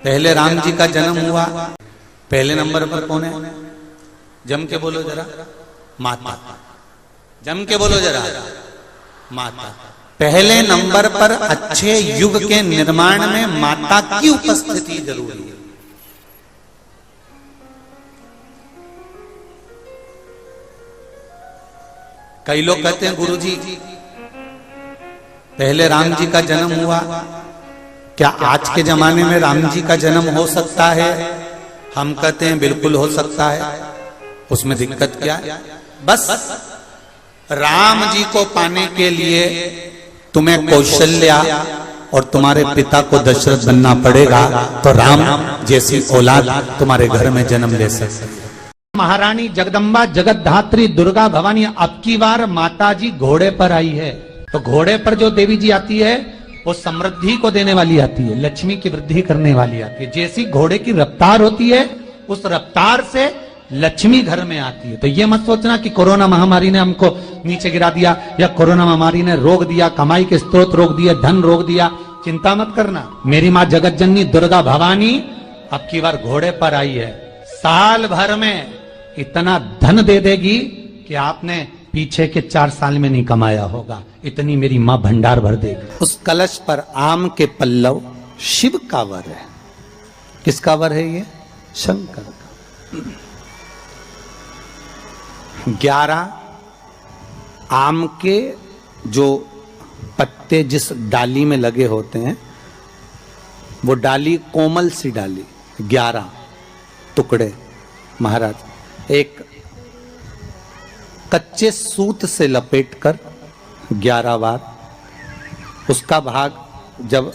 पहले राम जी का जन्म हुआ, पहले नंबर पर कौन है? जम के बोलो जरा, माता। जम के बोलो जरा, माता। पहले नंबर पर अच्छे युग के निर्माण में माता की उपस्थिति जरूरी है। कई लोग कहते हैं गुरुजी पहले राम जी का जन्म हुआ, क्या आज के जमाने में राम जी का जन्म हो सकता है? हम कहते हैं बिल्कुल हो सकता है। उसमें दिक्कत क्या है? बस राम जी को पाने के लिए तुम्हें कौशल्या और तुम्हारे पिता को दशरथ बनना पड़ेगा, तो राम जैसी औलाद तुम्हारे घर में जन्म ले सकती है। महारानी जगदम्बा जगतधात्री दुर्गा भवानी अब की बार माता जी घोड़े पर आई है। तो घोड़े पर जो देवी जी आती है वो समृद्धि को देने वाली आती है, लक्ष्मी की वृद्धि करने वाली आती है। जैसी घोड़े की रफ्तार होती है उस रफ्तार से लक्ष्मी घर में आती है। तो ये मत सोचना कि कोरोना महामारी ने हमको नीचे गिरा दिया या कोरोना महामारी ने रोक दिया, कमाई के स्रोत रोक दिए, धन रोक दिया। चिंता मत करना, मेरी माँ जगत जननी दुर्गा भवानी अब की बार घोड़े पर आई है। साल भर में इतना धन दे देगी कि आपने पीछे के 4 साल में नहीं कमाया होगा, इतनी मेरी माँ भंडार भर देगी। उस कलश पर आम के पल्लव शिव का वर है। किसका वर है ये? शंकर का। 11 आम के जो पत्ते जिस डाली में लगे होते हैं, वो डाली कोमल सी डाली, 11 टुकड़े महाराज एक कच्चे सूत से लपेटकर 11 बार उसका भाग, जब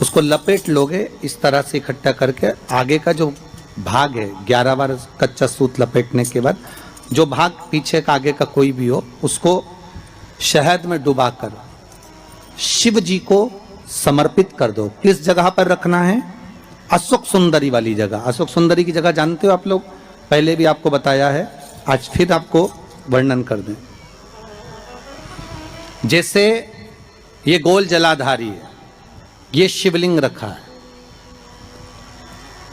उसको लपेट लोगे इस तरह से इकट्ठा करके, आगे का जो भाग है 11 बार कच्चा सूत लपेटने के बाद जो भाग पीछे का आगे का कोई भी हो, उसको शहद में डुबाकर शिव जी को समर्पित कर दो। किस जगह पर रखना है? अशोक सुंदरी वाली जगह। अशोक सुंदरी की जगह जानते हो आप लोग? पहले भी आपको बताया है, आज फिर आपको वर्णन कर दें। जैसे ये गोल जलाधारी है, ये शिवलिंग रखा है,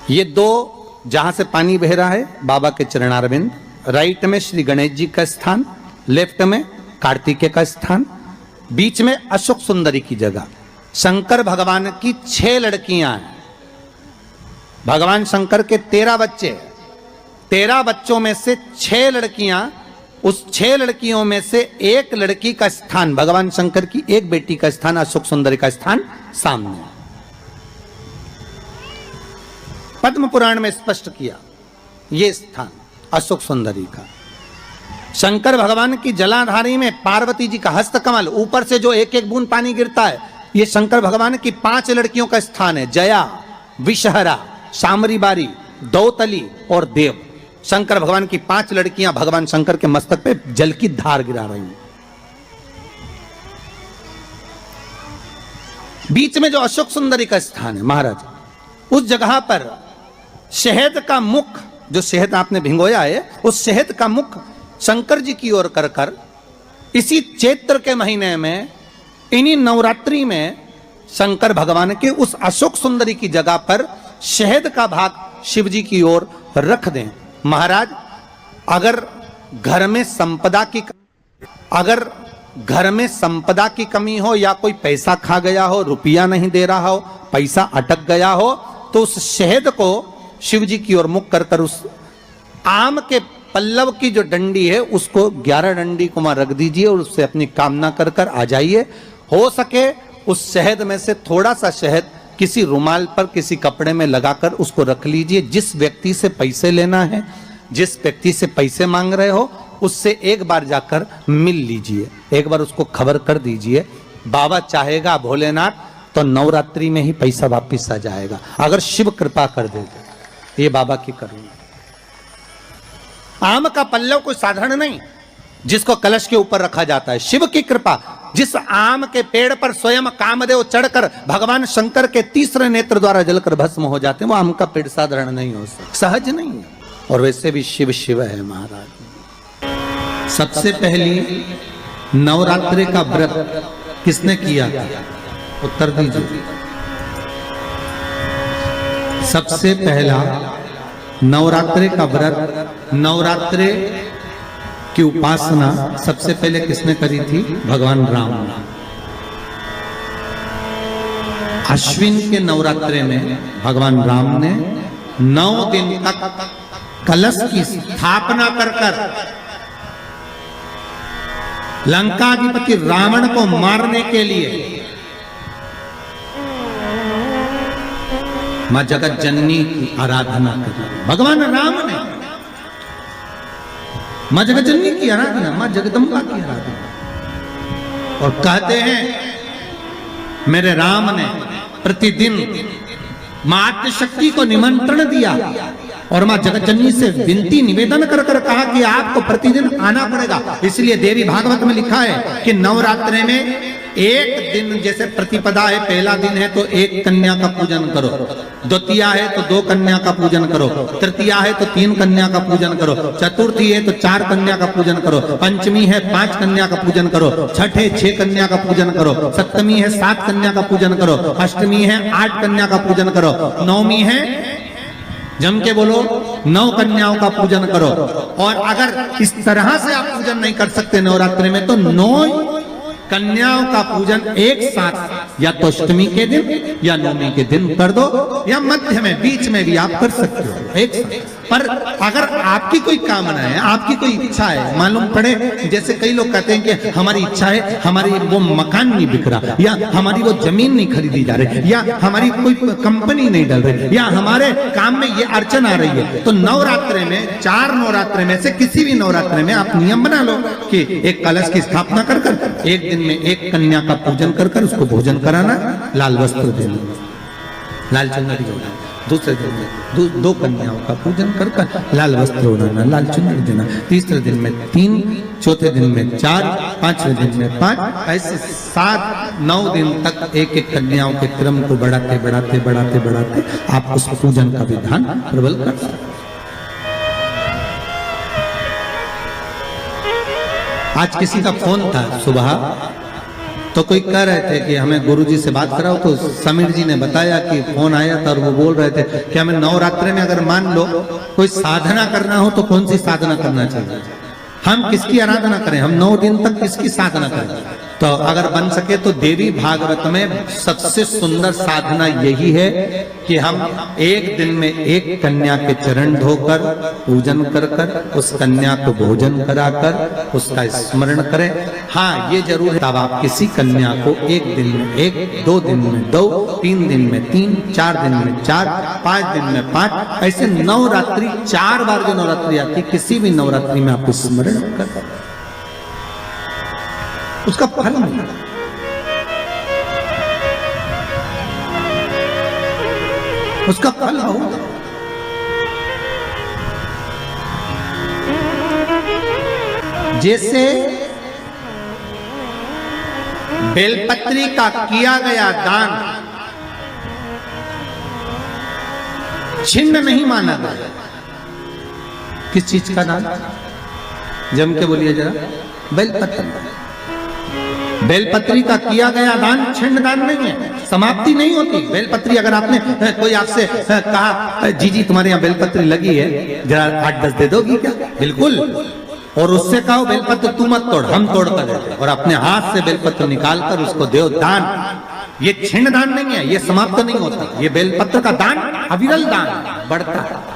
ये 2 जहां से पानी बह रहा है बाबा के चरणारविंद, राइट में श्री गणेश जी का स्थान, लेफ्ट में कार्तिकेय का स्थान, बीच में अशोक सुंदरी की जगह। शंकर भगवान की 6 लड़कियां हैं। भगवान शंकर के 13 बच्चे, 13 बच्चों में से 6 लड़कियां, उस 6 लड़कियों में से एक लड़की का स्थान, भगवान शंकर की एक बेटी का स्थान, अशोक सुंदरी का स्थान सामने है। पद्म पुराण में स्पष्ट किया ये स्थान अशोक सुंदरी का। शंकर भगवान की जलाधारी में पार्वती जी का हस्तकमल, ऊपर से जो एक एक बूंद पानी गिरता है, ये शंकर भगवान की 5 लड़कियों का स्थान है। जया, विषहरा, शामरी बारी, दौतली और देव। शंकर भगवान की 5 लड़कियां भगवान शंकर के मस्तक पे जल की धार गिरा रही हैं। बीच में जो अशोक सुंदरी का स्थान है महाराज, उस जगह पर शहद का मुख, जो शहद आपने भिंगोया है, उस शहद का मुख शंकर जी की ओर कर कर इसी चैत्र के महीने में, इन्हीं नवरात्रि में शंकर भगवान के उस अशोक सुंदरी की जगह पर शहद का भाग शिव जी की ओर रख दें। महाराज अगर घर में संपदा की कमी हो या कोई पैसा खा गया हो, रुपया नहीं दे रहा हो, पैसा अटक गया हो, तो उस शहद को शिव जी की ओर मुख कर कर उस आम के पल्लव की जो डंडी है उसको 11 डंडी को वहां रख दीजिए और उससे अपनी कामना कर कर आ जाइए। हो सके उस शहद में से थोड़ा सा शहद किसी रुमाल पर, किसी कपड़े में लगाकर उसको रख लीजिए। जिस व्यक्ति से पैसे लेना है, जिस व्यक्ति से पैसे मांग रहे हो, उससे एक बार जाकर मिल लीजिए, एक बार उसको खबर कर दीजिए। बाबा चाहेगा भोलेनाथ तो नवरात्रि में ही पैसा वापिस आ जाएगा, अगर शिव कृपा कर देगा। ये बाबा की करुणा। आम का पल्लव कोई साधारण नहीं जिसको कलश के ऊपर रखा जाता है, शिव की कृपा। जिस आम के पेड़ पर स्वयं कामदेव चढ़कर भगवान शंकर के 3रे नेत्र द्वारा जलकर भस्म हो जाते हैं, वो आम का पेड़ साधारण नहीं हो सकता, सहज नहीं है। और वैसे भी शिव शिव है महाराज। सबसे पहली नवरात्रि का व्रत किसने किया था? उत्तर दीजिए। सबसे पहला नवरात्रे का व्रत, नवरात्रे की उपासना सबसे पहले किसने करी थी? भगवान राम ने। अश्विन के नवरात्रे में भगवान राम ने 9 दिन तक कलश की स्थापना कर लंकाधिपति रावण को मारने के लिए मां जगत जननी की आराधना करी। भगवान राम ने मां जगत जननी की आराधना, मां जगदम्बा की आराधना। और कहते हैं मेरे राम ने प्रतिदिन मां आद्यशक्ति को निमंत्रण दिया और मां जगत जननी से विनती निवेदन कर कहा कि आपको प्रतिदिन आना पड़ेगा। इसलिए देवी भागवत में लिखा है कि नवरात्रे में एक दिन, जैसे प्रतिपदा है, पहला दिन है तो एक कन्या का पूजन करो, द्वितीया है तो 2 कन्या का पूजन करो, तृतीया है तो 3 कन्या का पूजन करो, चतुर्थी है तो 4 कन्या का पूजन करो, पंचमी है 5 कन्या का पूजन करो, छठ है 6 कन्या का पूजन करो, सप्तमी है 7 कन्या का पूजन करो, अष्टमी है 8 कन्या का पूजन करो, नवमी है, जम के बोलो, 9 कन्याओं का पूजन करो। और अगर इस तरह से आप पूजन नहीं कर सकते नवरात्रि में तो 9 कन्याओं का पूजन एक साथ या तो अष्टमी के दिन या नवमी के दिन कर दो, या मध्य में बीच में भी आप कर सकते हो एक साथ। पर अगर आपकी कोई कामना है, आपकी कोई इच्छा है, मालूम पड़े, जैसे कई लोग कहते हैं कि हमारी इच्छा है, हमारी वो मकान नहीं बिक रहा, या हमारी वो जमीन नहीं खरीदी जा रही, या हमारी कोई कंपनी नहीं डल रही, या हमारे काम में ये अड़चन आ रही है, तो नवरात्रे में 4 नवरात्रे में से किसी भी नवरात्रे में आप नियम बना लो कि एक कलश की स्थापना कर एक दिन में एक कन्या का पूजन कर उसको भोजन कराना, लाल वस्त्र देना, लाल चुनरी देना, दूसरे दिन में 2 कन्याओं का पूजन कर लाल वस्त्र ओढ़ाना, लाल चुनरी देना, तीसरे दिन में 3, चौथे दिन में 4, 5वें दिन में 5, ऐसे 7-9 दिन तक एक एक कन्याओं के क्रम को बढ़ाते आप उस पूजन का विधान प्रबल कर सकते। आज किसी का फोन था सुबह, तो कोई कह रहे थे कि हमें गुरुजी से बात कराओ, तो समीर जी ने बताया कि फोन आया था और वो बोल रहे थे कि हमें नवरात्रि में अगर मान लो कोई साधना करना हो तो कौन सी साधना करना चाहिए, हम किसकी आराधना करें, हम 9 दिन तक किसकी साधना करें। तो अगर बन सके तो देवी भागवत में सबसे सुंदर साधना यही है कि हम एक दिन में एक कन्या के चरण धोकर पूजन कर उस कन्या को भोजन कराकर उसका स्मरण करें। हाँ, ये जरूर है तब आप किसी कन्या को एक दिन में 1, 2 दिन में 2, 3 दिन में 3, 4 दिन में 4, 5 दिन में 5, ऐसे नवरात्रि 4 बार जो नवरात्रि आती, किसी भी नवरात्रि में आप स्मरण कर उसका फल मिलेगा। उसका फल होगा। जैसे बेलपत्री का किया गया दान छिन्न नहीं माना गया। किस चीज का दान? जम के बोलिए जरा। बेलपत्री। बेलपत्री का किया गया दान छिन्न दान नहीं है, समाप्ति नहीं होती। बेलपत्री अगर आपने कोई आपसे कहा जी तुम्हारे यहाँ बेलपत्री लगी है, जरा 8-10 दे दोगी क्या? बिल्कुल। और उससे कहो बेलपत्र तू मत तोड़, हम तोड़ कर देते, और अपने हाथ से बेलपत्र निकाल कर उसको दो दान। ये छिन्न दान नहीं है, ये समाप्त नहीं होता। ये बेलपत्र का दान अविरल दान बढ़ता है।